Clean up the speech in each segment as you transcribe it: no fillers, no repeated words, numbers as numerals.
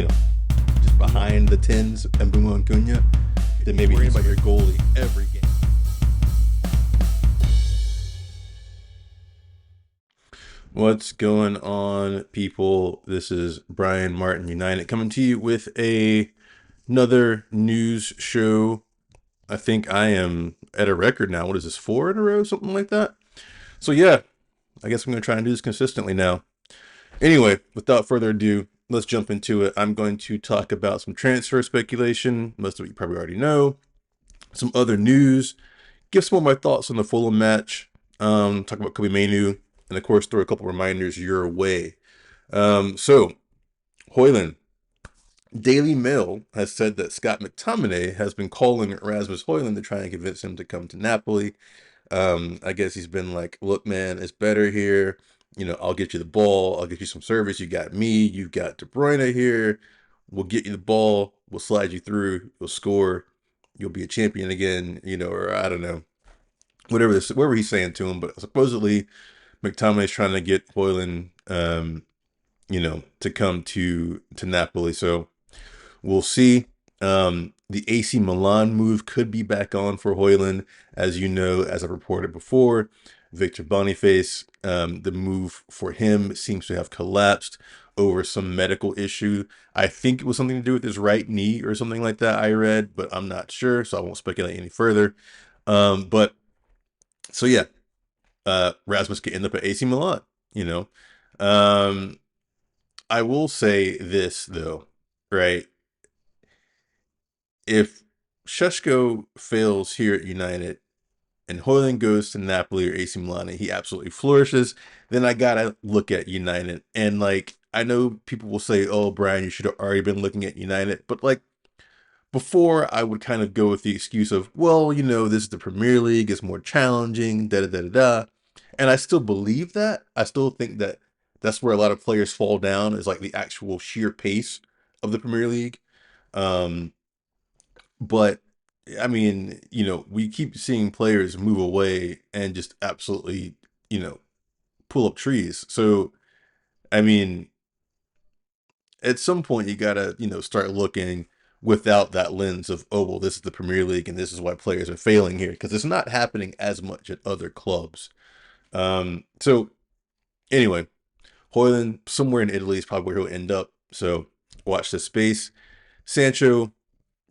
just behind the tens and Bumo and Cunha, then maybe worrying about your goalie every game. What's going on, people? This is Brian Martin United coming to you with another news show. I think I am at a record now. What is this, 4 in a row, something like that? So yeah, I guess I'm going to try and do this consistently now. Anyway, without further ado, let's jump into it. I'm going to talk about some transfer speculation, most of it you probably already know, some other news, give some of my thoughts on the Fulham match, talk about Kobe Mainoo, and of course throw a couple reminders your way. So, Hoyland. Daily Mail has said that Scott McTominay has been calling Rasmus Hoyland to try and convince him to come to Napoli. I guess he's been like, look, man, it's better here. I'll get you the ball. I'll get you some service. You got me. You got De Bruyne here. We'll get you the ball. We'll slide you through. You'll score. You'll be a champion again, or I don't know. Whatever he's saying to him. But supposedly McTominay's trying to get Hoyland, to come to Napoli. So we'll see. The AC Milan move could be back on for Hoyland. As you know, as I reported before, Victor Boniface, the move for him seems to have collapsed over some medical issue. I think it was something to do with his right knee or something like that, I read, but I'm not sure, so I won't speculate any further. But so yeah, Rasmus could end up at AC Milan, you know. Um, I will say this though, right? If Šeško fails here at United and Hoyland goes to Napoli or AC Milan and he absolutely flourishes, then I gotta look at United. And like, I know people will say, "Oh, Brian, you should have already been looking at United," but like before, I would kind of go with the excuse of, "Well, this is the Premier League; it's more challenging." Da da da da da. And I still believe that. I still think that that's where a lot of players fall down is like the actual sheer pace of the Premier League. Um, but I mean, we keep seeing players move away and just absolutely, you know, pull up trees. So, I mean, at some point you gotta, start looking without that lens of, oh, well, this is the Premier League and this is why players are failing here because it's not happening as much at other clubs. So anyway, Hoyland somewhere in Italy is probably where he'll end up. So watch this space. Sancho,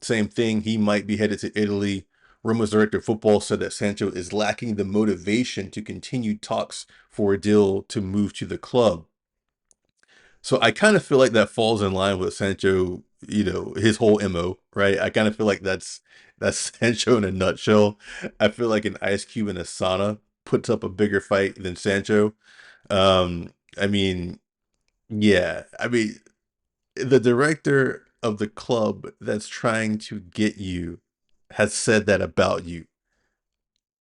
same thing. He might be headed to Italy. Roma's director of football said that Sancho is lacking the motivation to continue talks for a deal to move to the club. So I kind of feel like that falls in line with Sancho, his whole MO, right? I kind of feel like that's Sancho in a nutshell. I feel like an Ice Cube in a sauna puts up a bigger fight than Sancho. I mean, yeah. I mean, the director of the club that's trying to get you has said that about you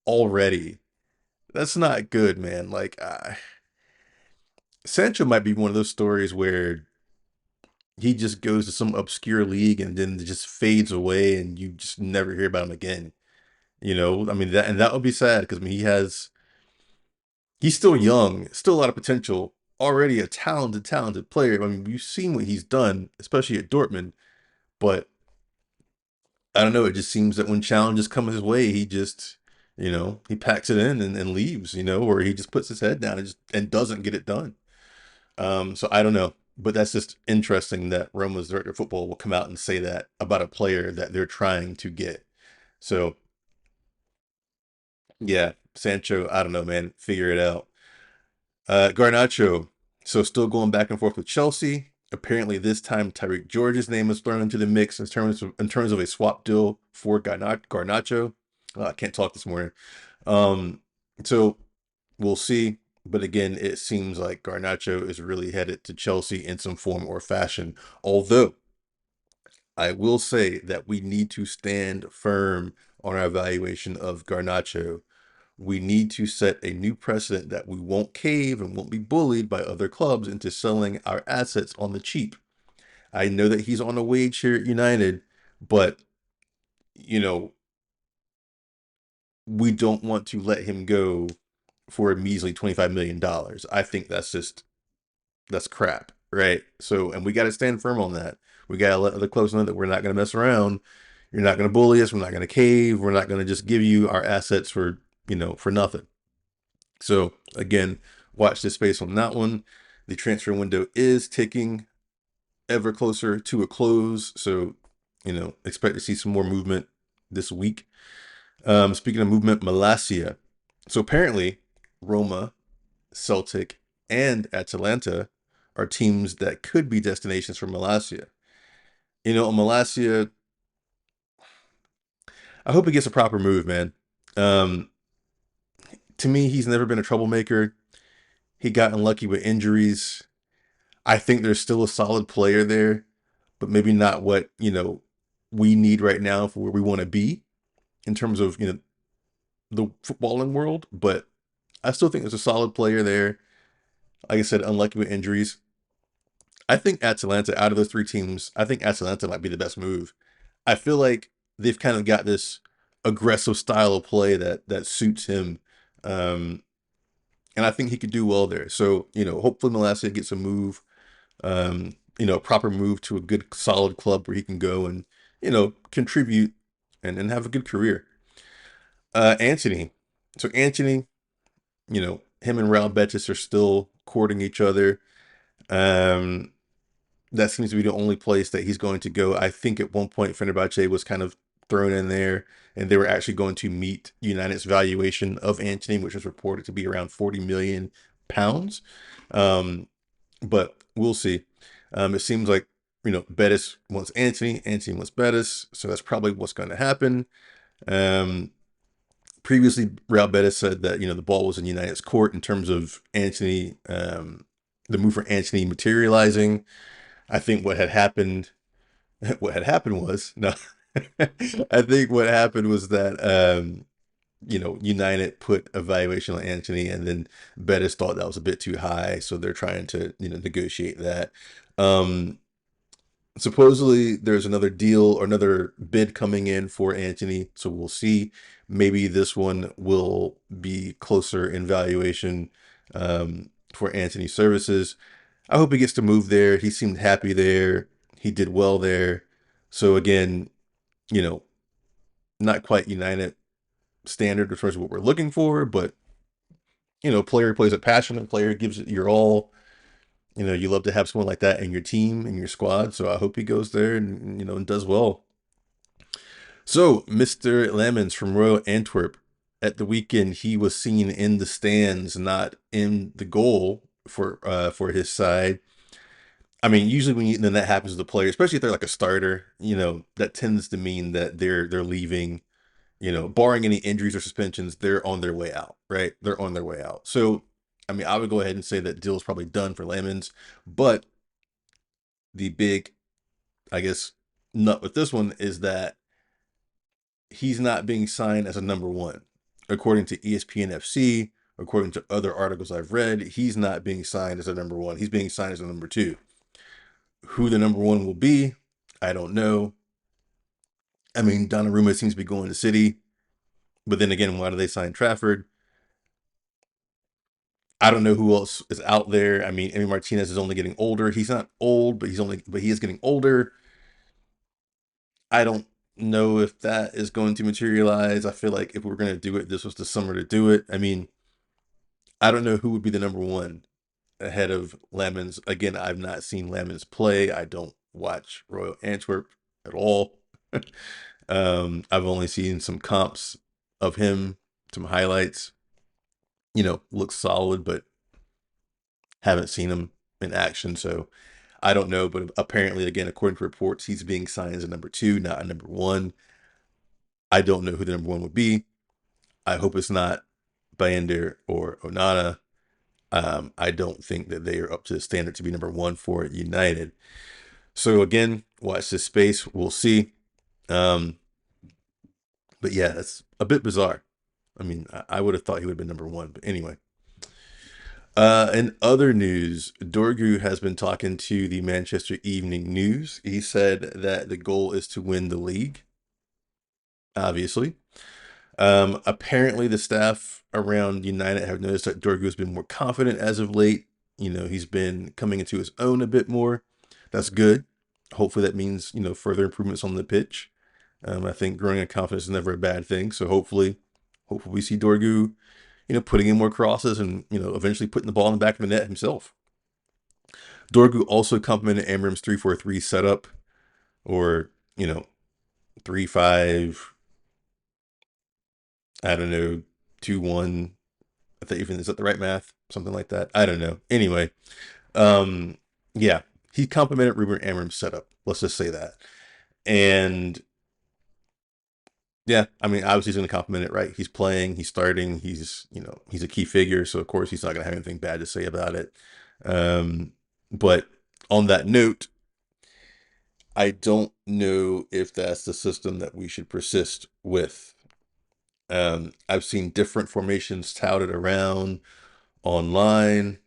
already. That's not good, man. Like, Sancho might be one of those stories where he just goes to some obscure league and then just fades away and you just never hear about him again. I mean that would be sad because I mean he's still young, still a lot of potential, already a talented player. I mean, we've seen what he's done, especially at Dortmund, but I don't know, it just seems that when challenges come his way, he just he packs it in and leaves, or he just puts his head down and doesn't get it done. So I don't know, but that's just interesting that Roma's director of football will come out and say that about a player that they're trying to get. So yeah, Sancho, I don't know, man, figure it out. Garnacho, so still going back and forth with Chelsea. Apparently, this time Tyreek George's name was thrown into the mix in terms of a swap deal for Garnacho. I can't talk this morning. Um, so we'll see. But again, it seems like Garnacho is really headed to Chelsea in some form or fashion. Although I will say that we need to stand firm on our evaluation of Garnacho. We need to set a new precedent that we won't cave and won't be bullied by other clubs into selling our assets on the cheap. I know that he's on a wage here at United, but you know, we don't want to let him go for a measly $25 million. I think that's crap, right? So, and we got to stand firm on that. We got to let other clubs know that we're not going to mess around. You're not going to bully us. We're not going to cave. We're not going to just give you our assets for, for nothing. So again, watch this space on that one. The transfer window is ticking ever closer to a close. So, expect to see some more movement this week. Speaking of movement, Malasia. So apparently, Roma, Celtic, and Atalanta are teams that could be destinations for Malasia. Malasia, I hope he gets a proper move, man. Um, to me, he's never been a troublemaker. He got unlucky with injuries. I think there's still a solid player there, but maybe not what, we need right now for where we want to be in terms of, the footballing world. But I still think there's a solid player there. Like I said, unlucky with injuries. I think Atalanta, out of those three teams, I think Atalanta might be the best move. I feel like they've kind of got this aggressive style of play that suits him. Um, and I think he could do well there. So, hopefully Malasia gets a move, a proper move to a good solid club where he can go and, contribute and have a good career. Anthony. So Anthony, him and Real Betis are still courting each other. Um, that seems to be the only place that he's going to go. I think at one point Fenerbahce was kind of thrown in there, and they were actually going to meet United's valuation of Anthony, which was reported to be around 40 million pounds. But we'll see. It seems like Betis wants Anthony, Anthony wants Betis, so that's probably what's going to happen. Um, Previously, Real Betis said that the ball was in United's court in terms of Anthony, the move for Anthony materializing. I think what had happened, was no. I think what happened was that United put a valuation on Anthony, and then Betis thought that was a bit too high, so they're trying to negotiate that. Um, Supposedly there's another deal or another bid coming in for Anthony, so we'll see. Maybe this one will be closer in valuation for Anthony's services. I hope he gets to move there. He seemed happy there. He did well there. So again, you know, not quite United standard as far as what we're looking for, but player plays a passionate player, gives it your all. You love to have someone like that in your team, in your squad. So I hope he goes there and and does well. So Mr. Lammens from Royal Antwerp, at the weekend he was seen in the stands, not in the goal for his side. I mean, usually when that happens to the player, especially if they're like a starter, that tends to mean that they're leaving. Barring any injuries or suspensions, they're on their way out, right? They're on their way out. So, I mean, I would go ahead and say that deal is probably done for Lammens, but the big, I guess, nut with this one is that he's not being signed as a number one. According to ESPN FC, according to other articles I've read, he's not being signed as a number one. He's being signed as a number two. Who the number one will be, I don't know. I mean, Donnarumma seems to be going to City, but then again, why do they sign Trafford? I don't know who else is out there. I mean, Emi Martinez is only getting older. He's not old, but he is getting older. I don't know if that is going to materialize. I feel like if we were going to do it, this was the summer to do it. I mean, I don't know who would be the number one ahead of Lammens. Again, I've not seen Lammens play. I don't watch Royal Antwerp at all. I've only seen some comps of him, some highlights. Looks solid, but haven't seen him in action. So I don't know. But apparently, again, according to reports, he's being signed as a number two, not a number one. I don't know who the number one would be. I hope it's not Bander or Onana. I don't think that they are up to the standard to be number one for United. So again, watch this space. We'll see. Um, but yeah, that's a bit bizarre. I mean, I would have thought he would have been number one. But anyway. In other news, Dorgu has been talking to the Manchester Evening News. He said that the goal is to win the league, obviously. Apparently, the staff around United have noticed that Dorgu has been more confident as of late. He's been coming into his own a bit more. That's good. Hopefully that means, further improvements on the pitch. I think growing in confidence is never a bad thing. So hopefully we see Dorgu, putting in more crosses and, eventually putting the ball in the back of the net himself. Dorgu also complemented Amram's 3-4-3 setup, or, 3-5, I don't know, 2-1. I think even, is that the right math? Something like that. I don't know. Anyway, um, yeah, he complimented Ruben Amram's setup. Let's just say that. And yeah, I mean, obviously he's going to compliment it, right? He's playing, he's starting, he's a key figure, so of course he's not going to have anything bad to say about it. But on that note, I don't know if that's the system that we should persist with. I've seen different formations touted around online.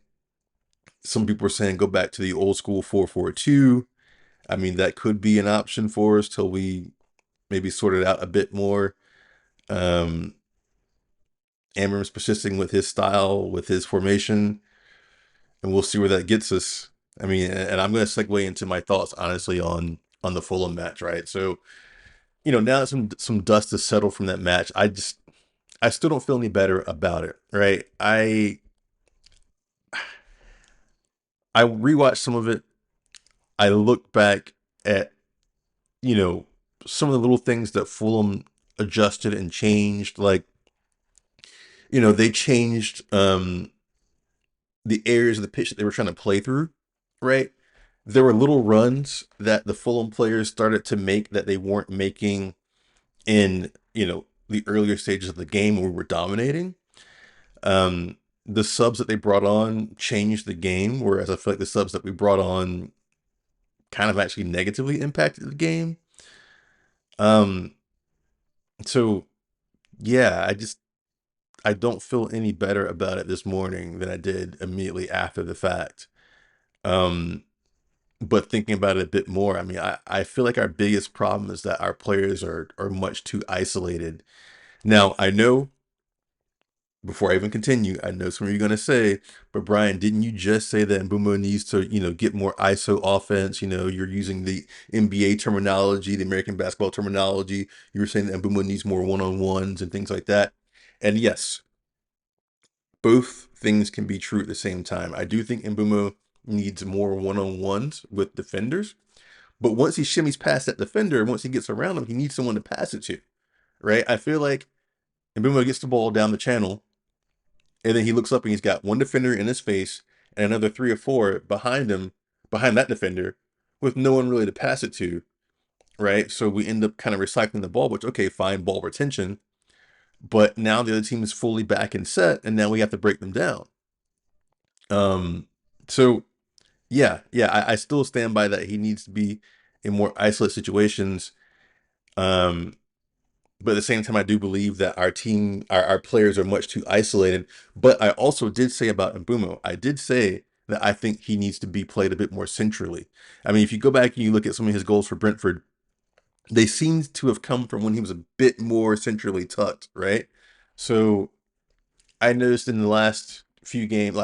Some people are saying go back to the old school 4-4-2. I mean, that could be an option for us till we maybe sort it out a bit more. Um, Amram's persisting with his style, with his formation, and we'll see where that gets us. I mean, and I'm going to segue into my thoughts, honestly, on the Fulham match, right? So, now that some dust has settled from that match, I still don't feel any better about it, right? I rewatched some of it. I look back at, you know, some of the little things that Fulham adjusted and changed. Like, they changed the areas of the pitch that they were trying to play through, right? There were little runs that the Fulham players started to make that they weren't making in, the earlier stages of the game when we were dominating. The subs that they brought on changed the game, whereas I feel like the subs that we brought on kind of actually negatively impacted the game. Um, so yeah, I don't feel any better about it this morning than I did immediately after the fact. Um, but thinking about it a bit more, I mean, I feel like our biggest problem is that our players are much too isolated. Now, I know, before I even continue, I know some of you are going to say, but Brian, didn't you just say that Mbumo needs to, get more ISO offense? You're using the NBA terminology, the American basketball terminology. You were saying that Mbumo needs more one-on-ones and things like that. And yes, both things can be true at the same time. I do think Mbumo needs more one-on-ones with defenders, but once he shimmies past that defender, once he gets around him, he needs someone to pass it to, right? I feel like Mbumo gets the ball down the channel, and then he looks up and he's got one defender in his face and another three or four behind him, behind that defender, with no one really to pass it to, right? So we end up kind of recycling the ball, which, okay, fine, ball retention. But now the other team is fully back in set, and now we have to break them down. Um, so yeah, I still stand by that. He needs to be in more isolate situations. Um, but at the same time, I do believe that our team, our players are much too isolated. But I also did say about Mbumo, I did say that I think he needs to be played a bit more centrally. I mean, if you go back and you look at some of his goals for Brentford, they seem to have come from when he was a bit more centrally tucked, right? So I noticed in the last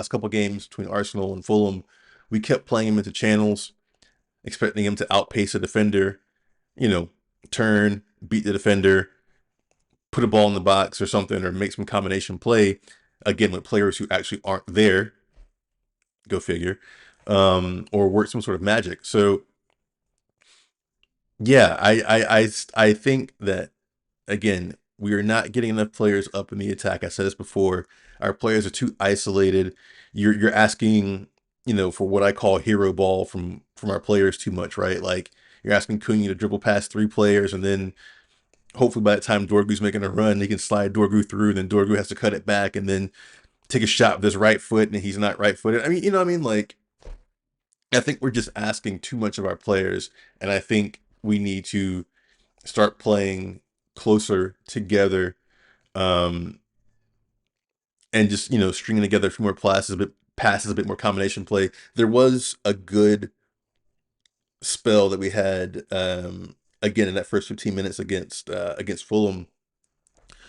couple games between Arsenal and Fulham, we kept playing him into channels, expecting him to outpace a defender, you know, turn, beat the defender, put a ball in the box or something, or make some combination play, again, with players who actually aren't there, go figure, or work some sort of magic. So yeah, I think that, again, we are not getting enough players up in the attack. I said this before. Our players are too isolated. You're asking, for what I call hero ball from our players too much, right? Like, you're asking Cunha to dribble past three players, and then hopefully by the time Dorgu's making a run, he can slide Dorgu through. Then Dorgu has to cut it back and then take a shot with his right foot, and he's not right footed. I mean, what I mean? Like, I think we're just asking too much of our players, and I think we need to start playing closer together, um, and just stringing together a few more passes, a bit more combination play. There was a good spell that we had, again, in that first 15 minutes against Fulham,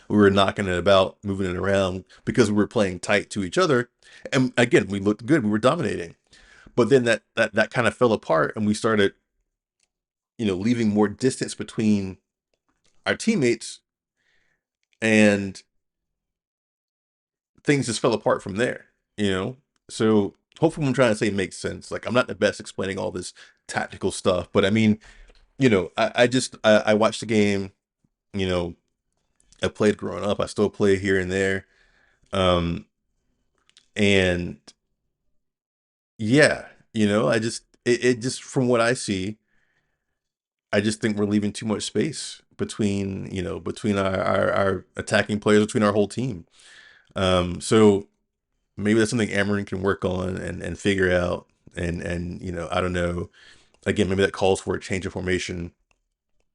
We were knocking it about, moving it around because we were playing tight to each other. And again, we looked good. We were dominating. But then that kind of fell apart, and we started, leaving more distance between our teammates, and things just fell apart from there. You know, so hopefully, what I'm trying to say makes sense. Like, I'm not the best explaining all this tactical stuff, but I mean, I watched the game. You know, I played growing up. I still play here and there. Um, and yeah, it just, from what I see, I just think we're leaving too much space between, between our attacking players, between our whole team. So maybe that's something Amarin can work on and figure out. And, I don't know. Again, maybe that calls for a change of formation.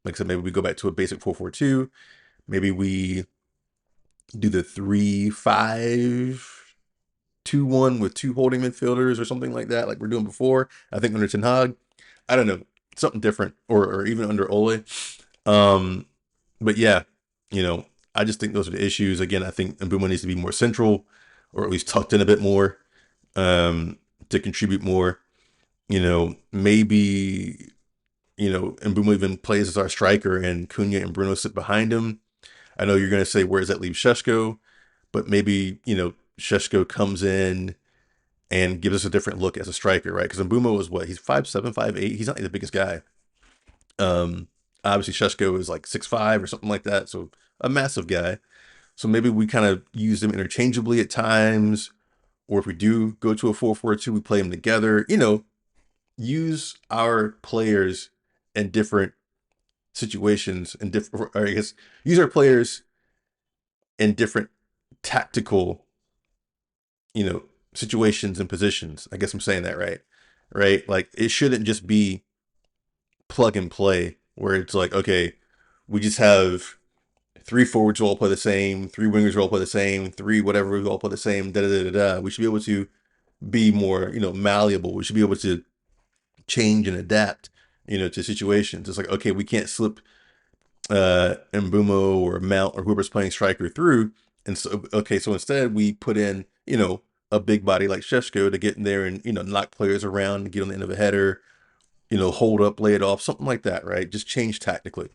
Like I said, maybe we go back to a basic 4-4-2. Maybe we do the 3-5-2-1 with two holding midfielders or something like that, like we're doing before. I think under Ten Hag, I don't know, something different, or even under Ole. Um, but yeah, I just think those are the issues. Again, I think Mbuma needs to be more central, or at least tucked in a bit more, um, to contribute more. Maybe Mbuma even plays as our striker, and Cunha and Bruno sit behind him. I know you're going to say, where does that leave Sheshko? But maybe, Sheshko comes in and gives us a different look as a striker, right? Because Mbuma was what? He's 5'7", 5'8". He's not like the biggest guy. Um, Obviously Sheshko is like 6'5" or something like that, so a massive guy. So maybe we kind of use them interchangeably at times, or if we do go to a 4-4-2, we play them together. Use our players in different situations, and different, or I guess, use our players in different tactical, you know, situations and positions. I guess I'm saying that right. Right? Like, it shouldn't just be plug and play where it's like, okay, we just have three forwards who all play the same, three wingers who all play the same, three whatever who all play the same, da da da da. We should be able to be more, malleable. We should be able to change and adapt, to situations. It's like, okay, we can't slip Mbumo or Mount or whoever's playing striker through. And so, okay, so instead we put in, a big body like Sheshko to get in there and, knock players around, get on the end of a header, hold up, lay it off, something like that, right? Just change tactically.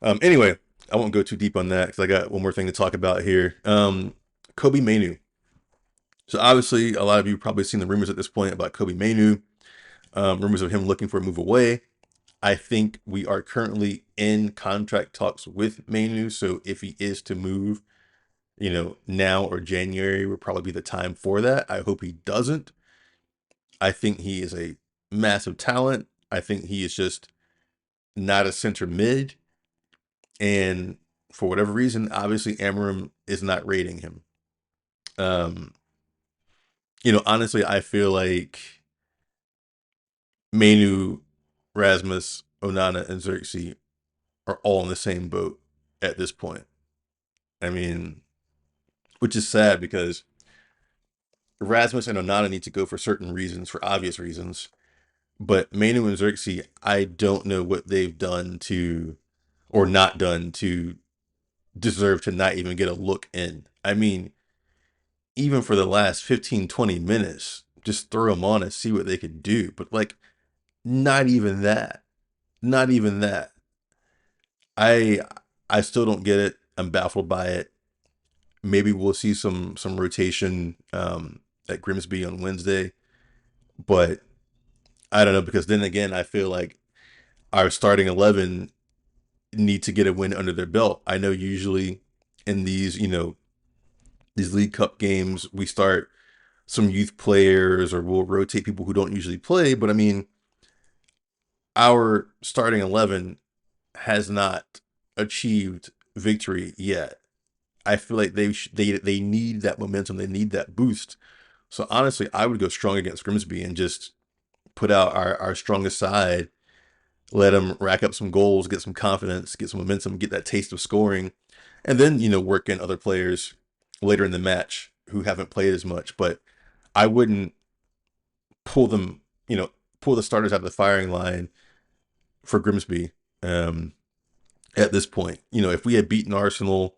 Anyway, I won't go too deep on that because I got one more thing to talk about here. Kobe Mainoo. So obviously, a lot of you probably seen the rumors at this point about Kobe Mainoo. Rumors of him looking for a move away. I think we are currently in contract talks with Mainoo. So if he is to move, now or January would probably be the time for that. I hope he doesn't. I think he is a massive talent. I think he is just not a center mid. And for whatever reason, obviously Amarim is not rating him. Um, Honestly, I feel like Mainoo, Rasmus, Onana, and Xerxes are all in the same boat at this point. I mean, which is sad because Rasmus and Onana need to go for certain reasons, for obvious reasons. But Mainoo and Xerxes, I don't know what they've done to, or not done to, deserve to not even get a look in. I mean, even for the last 15, 20 minutes, just throw them on and see what they could do. But like, not even that. Not even that. I I still don't get it. I'm baffled by it. Maybe we'll see some rotation at Grimsby on Wednesday, but I don't know, because then again, I feel like our starting 11 need to get a win under their belt. I know usually in these League Cup games we start some youth players, or we'll rotate people who don't usually play, but I mean, our starting 11 has not achieved victory yet. I feel like they need that momentum. They need that boost. So honestly, I would go strong against Grimsby and just put out our strongest side, let them rack up some goals, get some confidence, get some momentum, get that taste of scoring, and then, work in other players later in the match who haven't played as much. But I wouldn't pull them, pull the starters out of the firing line for Grimsby, at this point. If we had beaten Arsenal,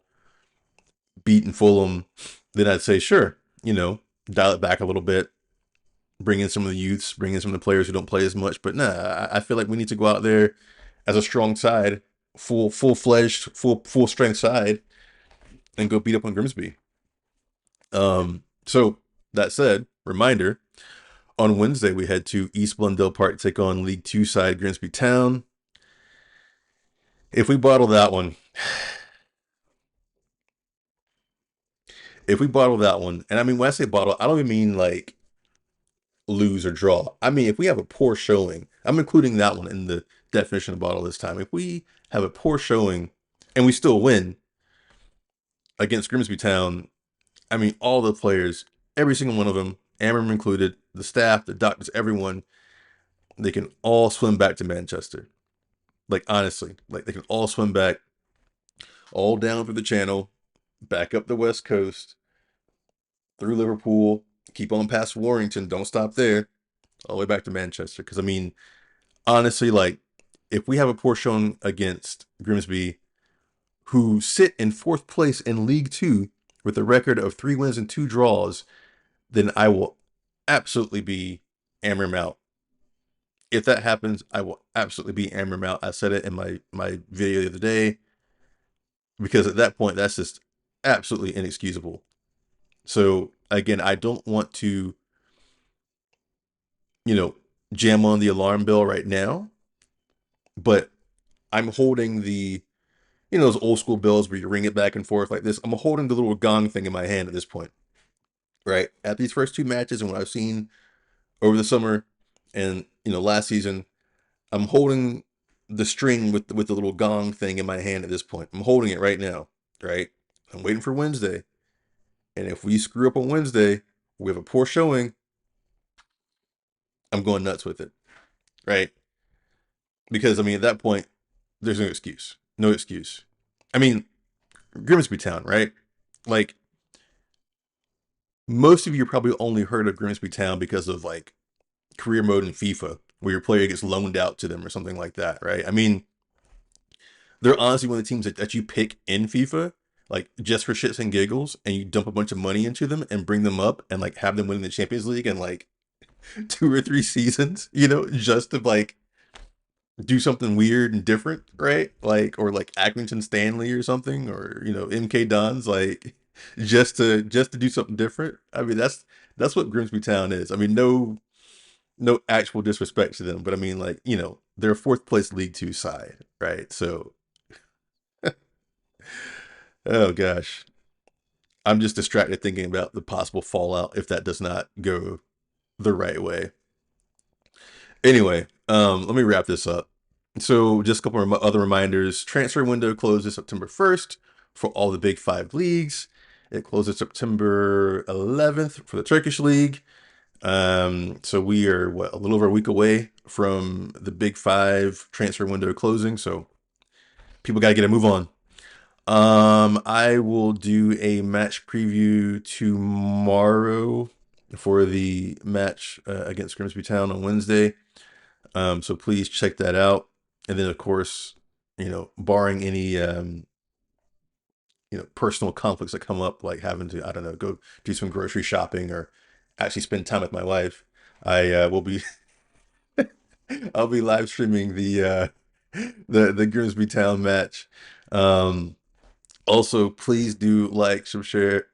beating Fulham, then I'd say sure, dial it back a little bit, bring in some of the youths, bring in some of the players who don't play as much. But nah, I feel like we need to go out there as a strong side, full fledged, full strength side, and go beat up on Grimsby. So that said, reminder: on Wednesday we head to East Blundell Park to take on League Two side Grimsby Town. If we bottle that one, if we bottle that one, and I mean when I say bottle, I don't even mean like lose or draw. I mean if we have a poor showing, I'm including that one in the definition of bottle this time. If we have a poor showing and we still win against Grimsby Town, I mean all the players, every single one of them, Amram included, the staff, the doctors, everyone, they can all swim back to Manchester. Like honestly, like they can all swim back, all down through the channel, back up the west coast, through Liverpool, keep on past Warrington, don't stop there, all the way back to Manchester. Because I mean, honestly, like if we have a poor showing against Grimsby, who sit in fourth place in League Two with a record of 3 wins and 2 draws, then I will absolutely be Amram out. If that happens, I will absolutely be Amram out. I said it in my video the other day because at that point, that's just absolutely inexcusable. So again, I don't want to, you know, jam on the alarm bell right now, but I'm holding the, those old school bells where you ring it back and forth like this. I'm holding the little gong thing in my hand at this point, right? At these first two matches and what I've seen over the summer and, last season, I'm holding the string with the little gong thing in my hand at this point. I'm holding it right now, right? I'm waiting for Wednesday. And if we screw up on Wednesday, we have a poor showing, I'm going nuts with it, right? Because I mean, at that point, there's no excuse. No excuse. I mean, Grimsby Town, right? Like most of you probably only heard of Grimsby Town because of like career mode in FIFA, where your player gets loaned out to them or something like that, right? I mean, they're honestly one of the teams that you pick in FIFA, like just for shits and giggles, and you dump a bunch of money into them and bring them up and like have them win the Champions League in like 2 or 3 seasons, just to like do something weird and different, right? Like or like Accrington Stanley or something, or MK Dons, like just to do something different. I mean that's what Grimsby Town is. I mean no actual disrespect to them, but I mean like they're a fourth place League Two side, right? So oh gosh, I'm just distracted thinking about the possible fallout if that does not go the right way. Anyway, let me wrap this up. So just a couple of other reminders. Transfer window closes September 1st for all the big five leagues. It closes September 11th for the Turkish league. So we are a little over a week away from the big five transfer window closing. So people got to get a move on. I will do a match preview tomorrow for the match against Grimsby Town on Wednesday. So please check that out. And then, of course, barring any, personal conflicts that come up, like having to, I don't know, go do some grocery shopping or actually spend time with my wife, I will be, I'll be live streaming the Grimsby Town match. Um, Also, please do like, share.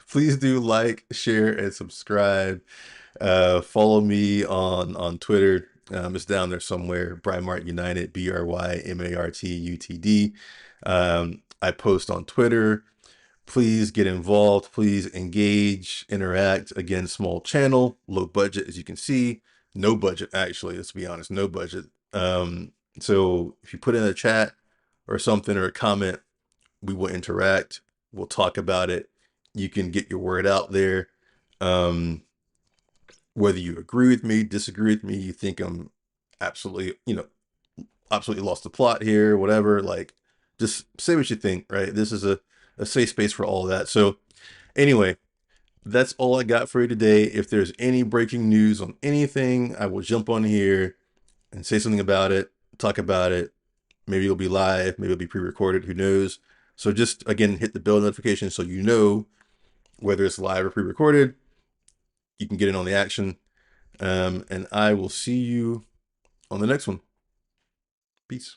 Please do like, share, and subscribe. Follow me on Twitter. It's down there somewhere. Brymart United, BRYMARTUTD. I post on Twitter. Please get involved. Please engage, interact. Again, small channel, low budget, as you can see. No budget, actually. Let's be honest, no budget. So if you put in a chat or something or a comment, we will interact. We'll talk about it. You can get your word out there. Um, Whether you agree with me, disagree with me, you think I'm absolutely, absolutely lost the plot here, whatever, like just say what you think, right? This is a safe space for all of that. So anyway, that's all I got for you today. If there's any breaking news on anything, I will jump on here and say something about it, talk about it. Maybe it'll be live, maybe it'll be pre-recorded, who knows? So just again, hit the bell notification so you know whether it's live or pre-recorded. You can get in on the action. And I will see you on the next one. Peace.